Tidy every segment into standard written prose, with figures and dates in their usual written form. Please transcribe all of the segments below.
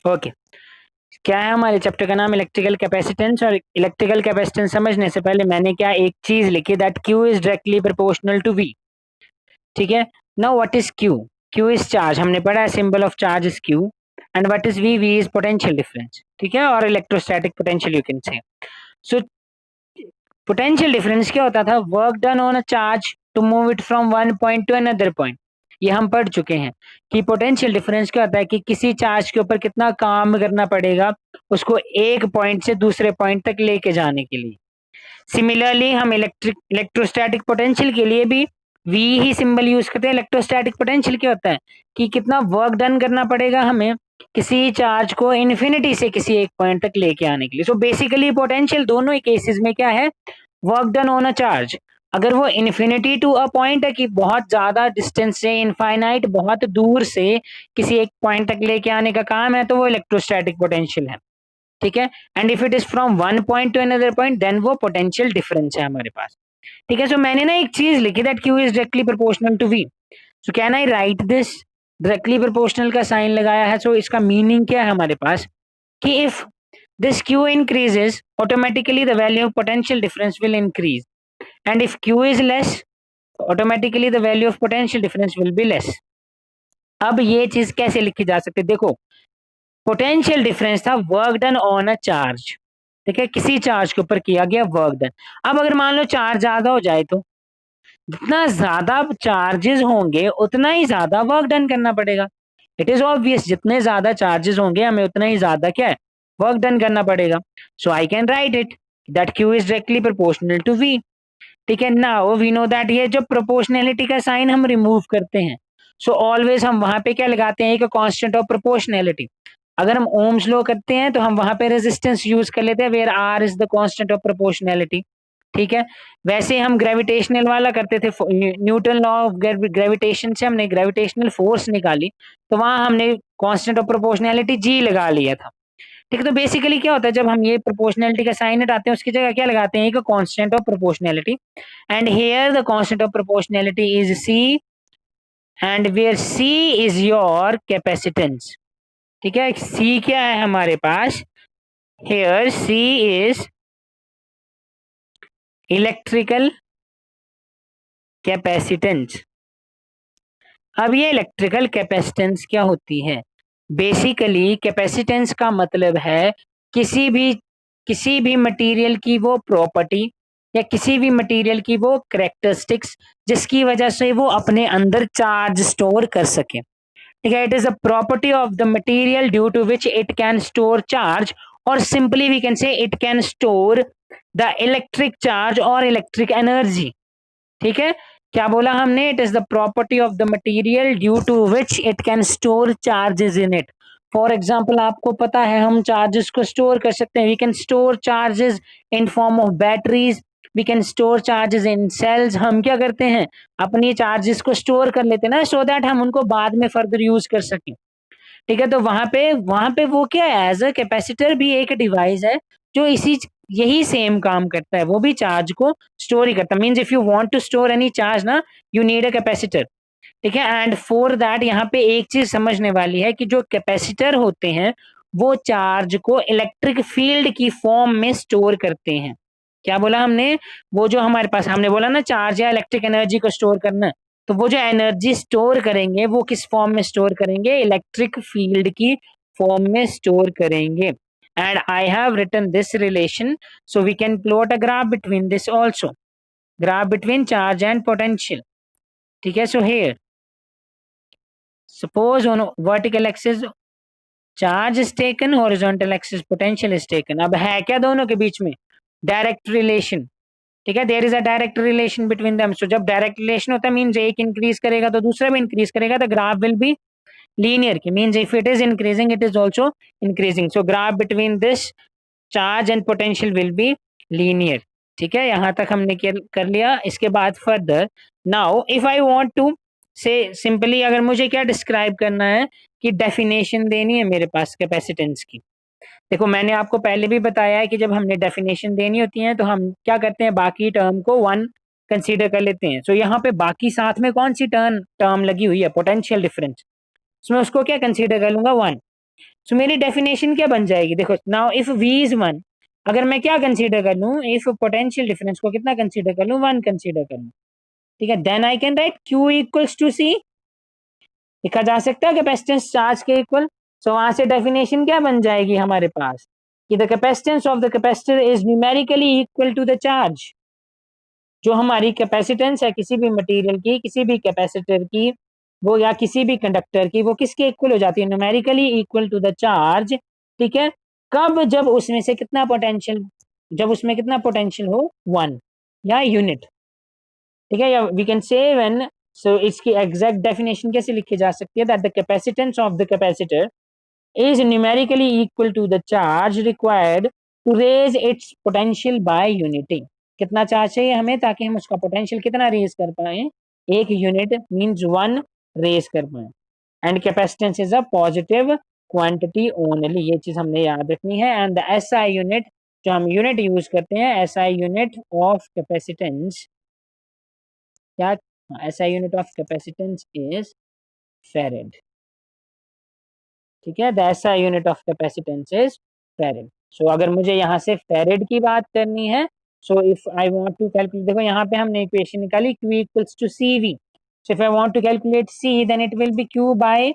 Okay, क्या है हमारे चैप्टर का नाम इलेक्ट्रिकल कैपेसिटेंस। और इलेक्ट्रिकल कैपेसिटेंस समझने से पहले मैंने क्या एक चीज लिखी, that Q is directly proportional to V. ठीक है, now what is Q? Q is charge, हमने पढ़ा है symbol of charge is Q. And what is V? V is potential difference. ठीक है, और electrostatic potential you can say. So potential difference क्या होता था? Work done on a charge to move it from one point to another point. ये हम पढ़ चुके हैं कि पोटेंशियल डिफरेंस क्या होता है कि किसी चार्ज के ऊपर कितना काम करना पड़ेगा उसको एक पॉइंट से दूसरे पॉइंट तक लेके जाने के लिए। सिमिलरली हम इलेक्ट्रोस्टैटिक पोटेंशियल के लिए भी वी ही सिंबल यूज करते हैं। इलेक्ट्रोस्टैटिक पोटेंशियल क्या होता है कि कितना वर्क डन करना पड़ेगा हमें किसी चार्ज को इन्फिनिटी से किसी एक पॉइंट तक लेके आने के लिए। सो बेसिकली पोटेंशियल दोनों ही केसेस में क्या है? Work done on a charge. अगर वो इन्फिनिटी टू अ पॉइंट है कि बहुत ज्यादा डिस्टेंस से, इनफाइनाइट बहुत दूर से किसी एक पॉइंट तक लेके आने का काम है, तो वो इलेक्ट्रोस्टैटिक पोटेंशियल है। ठीक है, and if it is from one point to another point then वो पोटेंशियल डिफरेंस है हमारे पास। ठीक है, सो मैंने ना एक चीज लिखी, that Q is directly proportional to V. So can I write this? Directly proportional का साइन लगाया है, सो इसका मीनिंग क्या है हमारे पास कि if this q increases, automatically the value of potential difference will increase, and if q is less, automatically the value of potential difference will be less. अब ये चीज कैसे लिखी जा सकती है? देखो, पोटेंशियल डिफरेंस था work done on a charge. ठीक है, किसी चार्ज के ऊपर किया गया वर्क डन। अब अगर मान लो चार्ज ज्यादा हो जाए, तो जितना ज्यादा चार्जेस होंगे उतना ही ज्यादा वर्क डन करना पड़ेगा। इट इज ऑब्वियस, जितने ज्यादा चार्जेस होंगे हमें उतना ही ज्यादा क्या है? वर्क डन करना पड़ेगा। So I can write it that Q is directly proportional to V. ठीक है, नाउ वी नो दैट ये जो प्रोपोर्शनैलिटी का साइन हम रिमूव करते हैं, सो ऑलवेज हम वहां पे क्या लगाते हैं? एक कांस्टेंट ऑफ प्रोपोर्शनैलिटी। अगर हम ओम्स लॉ करते हैं तो हम वहां पे रेजिस्टेंस यूज कर लेते हैं, where are is the constant of proportionality. ठीक है, वैसे हम ग्रेविटेशनल वाला करते थे, न्यूटन लॉ ऑफ ग्रेविटेशन से हमने ग्रेविटेशनल फोर्स निकाली, तो वहां हमने कांस्टेंट ऑफ प्रोपोर्शनैलिटी जी लगा लिया था। ठीक है, तो बेसिकली क्या होता है जब हम ये प्रोपोर्शनैलिटी का साइन हटाते हैं उसकी जगह क्या लगाते हैं? एक constant of proportionality. And here the constant of proportionality is C, and where C is your capacitance. ठीक है, सी क्या है हमारे पास? Here C is electrical capacitance. अब ये इलेक्ट्रिकल कैपेसिटेंस क्या होती है? बेसिकली कैपेसिटेंस का मतलब है किसी भी मटेरियल की वो प्रॉपर्टी या किसी भी मटेरियल की वो कैरेक्टरिस्टिक्स जिसकी वजह से वो अपने अंदर चार्ज स्टोर कर सके। ठीक है, it is a property of the material due to which it can store charge, और simply we can say it can store the electric charge और इलेक्ट्रिक एनर्जी। ठीक है, क्या बोला हमने? It is the property of the material due to which it can store charges in it. For example, आपको पता है हम चार्जेस को स्टोर कर सकते हैं। We can store charges in form of batteries, we can store charges in cells. हम क्या करते हैं? अपनी चार्जेस को स्टोर कर लेते हैं ना, सो दैट हम उनको बाद में फर्दर यूज कर सकें। ठीक है, तो वहां पे वो क्या है? एज अ कैपेसिटर भी एक डिवाइस है जो इसी यही सेम काम करता है, वो भी चार्ज को स्टोर ही करता है। Means if you want to store any charge ना, यू नीड अ कैपेसिटर। ठीक है, एंड फॉर दैट यहाँ पे एक चीज समझने वाली है कि जो कैपेसिटर होते हैं वो चार्ज को इलेक्ट्रिक फील्ड की फॉर्म में स्टोर करते हैं। क्या बोला हमने? वो जो हमारे पास हमने बोला ना चार्ज या इलेक्ट्रिक एनर्जी को स्टोर करना, तो वो जो एनर्जी स्टोर करेंगे वो किस फॉर्म में स्टोर करेंगे? इलेक्ट्रिक फील्ड की फॉर्म में स्टोर करेंगे। And I have written this relation, so we can plot a graph between this also, graph between charge and potential. ठीक है, so here suppose on vertical axis charge is taken, horizontal axis potential is taken। अब है क्या दोनों के बीच में? Direct relation. ठीक है, there is a direct relation between them. So जब डायरेक्ट रिलेशन होता है मींस एक इंक्रीज करेगा तो दूसरा भी इंक्रीज करेगा, the graph will be linear. की means if it is increasing it is also increasing, so graph between this charge and potential will be linear. ठीक है, यहां तक हमने कर लिया। इसके बाद further, now if I want to say simply, अगर मुझे क्या डिस्क्राइब करना है कि डेफिनेशन देनी है मेरे पास कैपेसिटेंस की। देखो, मैंने आपको पहले भी बताया है कि जब हमने डेफिनेशन देनी होती है तो हम क्या करते हैं? बाकी टर्म को वन कंसीडर कर लेते हैं। सो यहाँ पे बाकी साथ में कौन सी टर्म लगी हुई है? Potential difference. मैं उसको क्या कंसीडर कर लूंगा? वन। सो मेरी डेफिनेशन क्या बन जाएगी, देखो नाउ इफ v इज 1, अगर मैं क्या कंसीडर कर लूं, इफ पोटेंशियल डिफरेंस को कितना कंसीडर कर लूं, 1 कंसीडर कर लूं, ठीक है, then I can write q equals to c, लिखा जा सकता है कैपेसिटेंस चार्ज के इक्वल। सो वहां से डेफिनेशन क्या बन जाएगी हमारे पास कि the capacitance of the capacitor is numerically equal to the charge. जो हमारी कैपेसिटेंस है किसी भी मटेरियल की, किसी भी कैपेसिटर की, वो या किसी भी कंडक्टर की, वो किसके इक्वल हो जाती है, numerically equal to the charge. ठीक है, कब, जब उसमें से कितना पोटेंशियल, जब उसमें कितना पोटेंशियल हो, 1 या यूनिट। ठीक है, या वी कैन से व्हेन, सो इसकी एग्जैक्ट डेफिनेशन कैसे लिखी जा सकती है, that the capacitance of the capacitor is numerically equal to the charge required to raise its potential by unity। कितना चार्ज चाहिए हमें ताकि हम उसका पोटेंशियल कितना रेज कर पाए, 1 यूनिट मींस 1 रेज कर पाए। And capacitance is a positive quantity only, ये चीज हमने याद रखनी है। एंड द एसआई यूनिट, जो हम यूनिट यूज करते हैं, एसआई यूनिट ऑफ कैपेसिटेंस, क्या, SI unit of capacitance is farad. ठीक है, the SI unit of capacitance is farad. So अगर मुझे यहाँ से फेरेड की बात करनी है, so if I want to calculate, देखो यहाँ पे हमने इक्वेशन निकाली Q equals to CV। So if I want to calculate C, then it will be Q by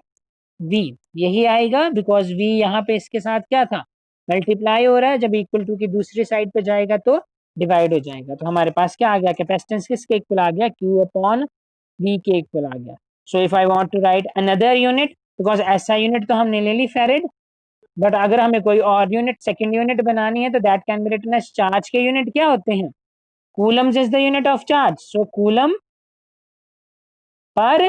V, यही आएगा, बिकॉज V यहाँ पे इसके साथ क्या था, मल्टीप्लाई हो रहा है, जब इक्वल टू की दूसरी साइड पे जाएगा तो डिवाइड हो जाएगा। तो हमारे पास क्या आ गया, कैपेसिटेंस किसके इक्वल आ गया, Q अपॉन V के इक्वल आ गया। So if I want to write another unit, because ऐसा यूनिट तो हमने ले ली फेरेड, बट अगर हमें कोई और यूनिट, सेकंड यूनिट बनानी है, तो that can be written as, charge के यूनिट क्या होते हैं, coulombs is the unit of charge, so coulomb per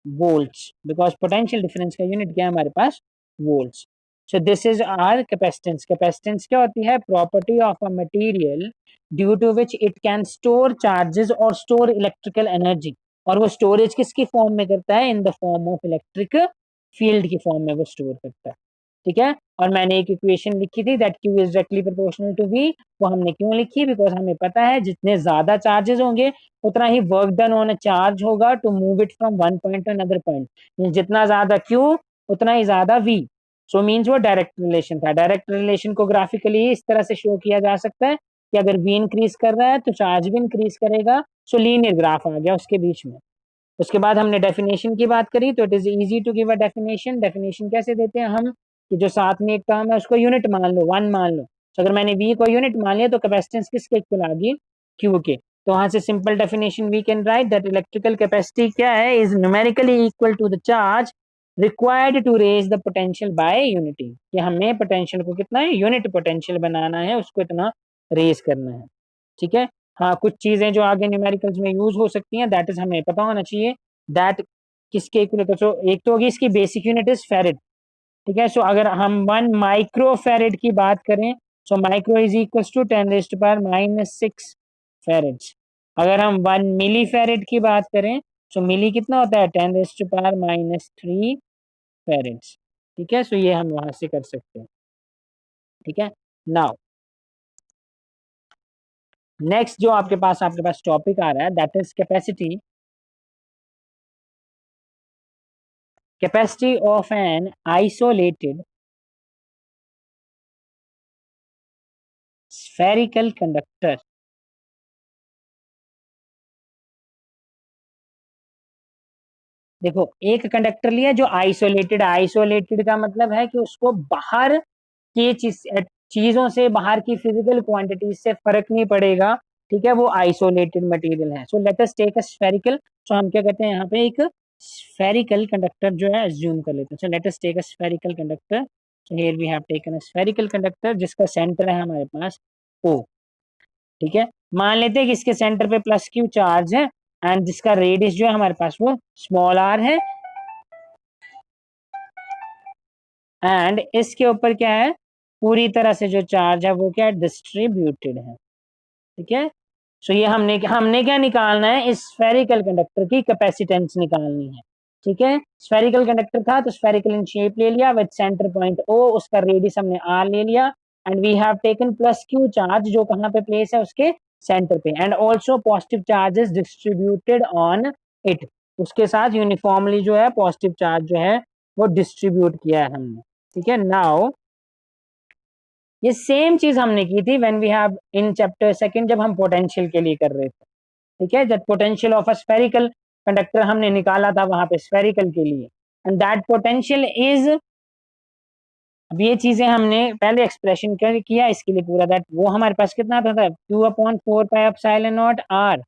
volts, because potential difference का यूनिट क्या है हमारे पास, volts. So this is our capacitance. Capacitance क्या होती है, property of a material due to which it can store charges और store electrical energy. और वो स्टोरेज किसकी फॉर्म में करता है, in the form of electric field की फॉर्म में वो स्टोर करता है। ठीक है, और मैंने एक इक्वेशन लिखी थी that Q is directly proportional to V। वो हमने क्यों लिखी, बिकॉज हमें पता है जितने ज्यादा चार्जेस होंगे उतना ही work done on a charge होगा to move it from one point to another point. जितना ज्यादा Q उतना ही ज्यादा V। सो मीन्स वो डायरेक्ट रिलेशन था। डायरेक्ट रिलेशन को ग्राफिकली इस तरह से शो किया जा सकता है कि अगर V इंक्रीज कर रहा है तो चार्ज भी इंक्रीज करेगा। सो लीनियर ग्राफ आ गया उसके बीच में। उसके बाद हमने डेफिनेशन की बात करी, तो it is easy to give a definition. Definition कैसे देते हैं हम, कि जो साथ में एक टर्म है उसको यूनिट मान लो, 1 मान लो। तो अगर मैंने V को यूनिट मान लिया तो कैपेसिटेंस किसके इक्वल आ गई, Q के। तो वहां से simple definition we can write that electrical capacity क्या है, is numerically equal to the charge required to raise the potential by unity. कि हमें पोटेंशियल को कितना है, यूनिट पोटेंशियल बनाना है, उसको इतना रेज करना है। ठीक है, हाँ कुछ चीजें जो आगे न्यूमेरिकल्स में यूज हो सकती हैं, दैट इज हमें पता होना चाहिए दैट किसके इक्वल होता है। सो एक तो होगी इसकी बेसिक यूनिट इज फेरेड। ठीक है, सो अगर हम 1 माइक्रो फेरेड की बात करें, so micro is equal to 10⁻⁻⁶ farads. अगर हम 1 मिली फेरेड की बात करें, सो मिली कितना होता है, 10⁻⁻³ फेरेड्स। ठीक है, सो ये हम वहां से कर सकते हैं। ठीक है, नाउ नेक्स्ट जो आपके पास टॉपिक आ रहा है that is capacity. Capacity of an isolated spherical conductor. देखो एक कंडक्टर लिया जो आइसोलेटेड, आइसोलेटेड का मतलब है कि उसको बाहर की चीजों से, बाहर की फिजिकल क्वांटिटी से फर्क नहीं पड़ेगा। ठीक है, वो आइसोलेटेड मटेरियल है। So let us take a spherical, so हम क्या कहते हैं यहाँ पे, एक स्फेरिकल कंडक्टर जो है अज्यूम कर लेते हैं। So let us take a spherical conductor. So here we have taken a spherical conductor जिसका सेंटर है हमारे पास O। ठीक है, मान लेते हैं कि इसके सेंटर पे +Q चार्ज है एंड जिसका रेडियस जो है हमारे पास वो स्मॉल r है। एंड इसके ऊपर क्या है, पूरी तरह से जो चार्ज है वो क्या है, डिस्ट्रीब्यूटेड है। ठीक है, सो ये हमने हमने क्या निकालना है, इस स्फेरिकल कंडक्टर की कैपेसिटेंस निकालनी है। ठीक है, स्फेरिकल कंडक्टर था तो स्फेरिकल इन शेप ले लिया विद सेंटर पॉइंट O, उसका रेडियस हमने r ले लिया and we have taken +Q charge जो कहाँ पे प्लेस है, उसके सेंटर पे। And also positive charges distributed on it, उसके साथ यूनिफॉर्मली जो है पॉजिटिव चार्ज जो है वो डिस्ट्रीब्यूट किया है हमने। ठीक है। नाउ ये सेम चीज हमने की थी when we have in chapter second, जब हम पोटेंशियल के लिए कर रहे थे। ठीक है, जब potential of a spherical conductor हमने निकाला था वहां पे स्फेरिकल के लिए, एंड दैट पोटेंशियल इज, अब ये चीजें हमने पहले एक्सप्रेशन कर किया इसके लिए पूरा, दैट वो हमारे पास कितना था, Q upon 4 pi epsilon nought R.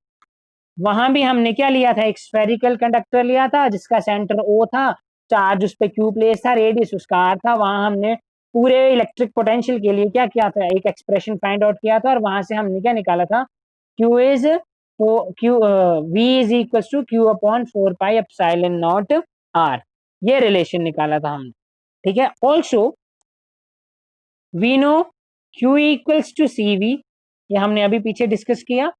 वहां भी हमने क्या लिया था, एक स्फेरिकल कंडक्टर लिया था जिसका सेंटर ओ था, चार्ज उस पर क्यू प्लेस था, रेडियस उसका आर था। वहां हमने पूरे इलेक्ट्रिक पोटेंशियल के लिए क्या किया था, एक एक्सप्रेशन फाइंड आउट किया था, और वहां से हमने क्या निकाला था, Q is Q V is equal to Q upon 4 pi epsilon nought R, ये रिलेशन निकाला था हमने। ठीक है। Also we know Q equals to C V, ये हमने अभी पीछे डिस्कस किया,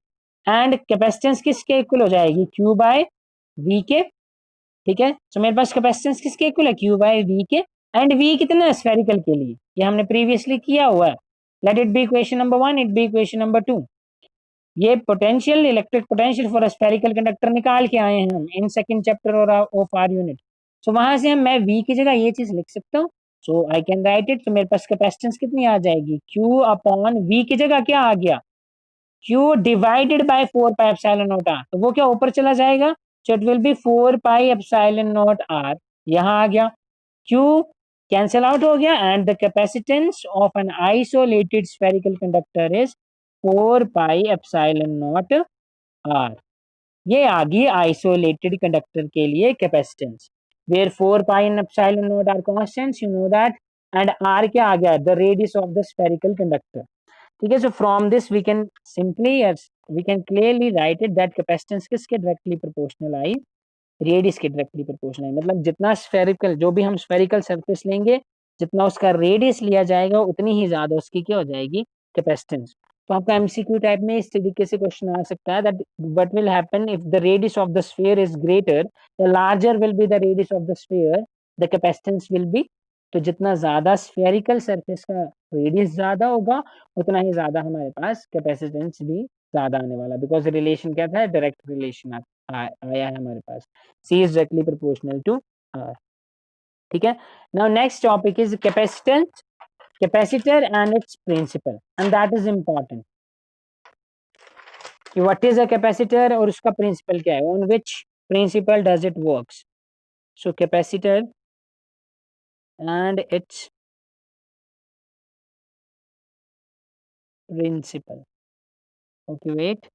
एंड कैपेसिटेंस किसके इक्वल हो जाएगी, Q बाय V के। ठीक है, तो मेरे पास कैपेसिटेंस किसके इक्वल है, Q बाय V के, एंड V कितना है स्फेरिकल के लिए, ये हमने प्रीवियसली किया हुआ है। Let it be equation number 1, it be equation number 2। ये potential, electric potential for spherical conductor निकाल के आए हैं हम इन सेकंड चैप्टर और ऑफ आर यूनिट। सो वहां से हम, मैं V की जगह ये चीज लिख सकता हूँ, सो आई कैन राइट इट। तो मेरे पास कैपेसिटेंस कितनी आ जाएगी, Q अपॉन V की जगह क्या आ गया, Q divided by 4 pi epsilon nought R, तो वो क्या ऊपर चला जाएगा, so it will be 4 pi epsilon nought R, यहाँ आ गया। Q कैंसिल आउट हो गया, and the capacitance of an isolated spherical conductor is 4 pi epsilon nought R. ये आ गई आइसोलेटेड कंडक्टर के लिए capacitance, where 4 pi epsilon nought R constants, you know that, and R क्या आ गया, the radius of the spherical conductor. ठीक है, so from this we can simply, we can clearly write it that capacitance किसके directly proportional आई, radius के directly proportional है। मतलब जितना स्फेरिकल, जो भी हम स्फेरिकल सरफेस लेंगे, जितना उसका रेडियस लिया जाएगा उतनी ही ज्यादा उसकी क्या हो जाएगी, कैपेसिटेंस। तो आपका एमसीक्यू टाइप में इस तरीके से क्वेश्चन आ सकता है, that what will happen if the radius of the sphere is greater, the larger will be the radius of the sphere, the capacitance will be. तो जितना ज्यादा स्फेरिकल सरफेस का रेडियस ज्यादा होगा, उतना ही ज्यादा हमारे पास कैपेसिटेंस भी ज्यादा आने वाला, बिकॉज रिलेशन क्या था, डायरेक्ट रिलेशन आया है हमारे पास, C is directly proportional to R. ठीक है। Now next topic is capacitance, capacitor and its principle, and that is important कि what is a capacitor और उसका principle क्या है, on which principle does it works. So capacitor and its principle. Okay, wait.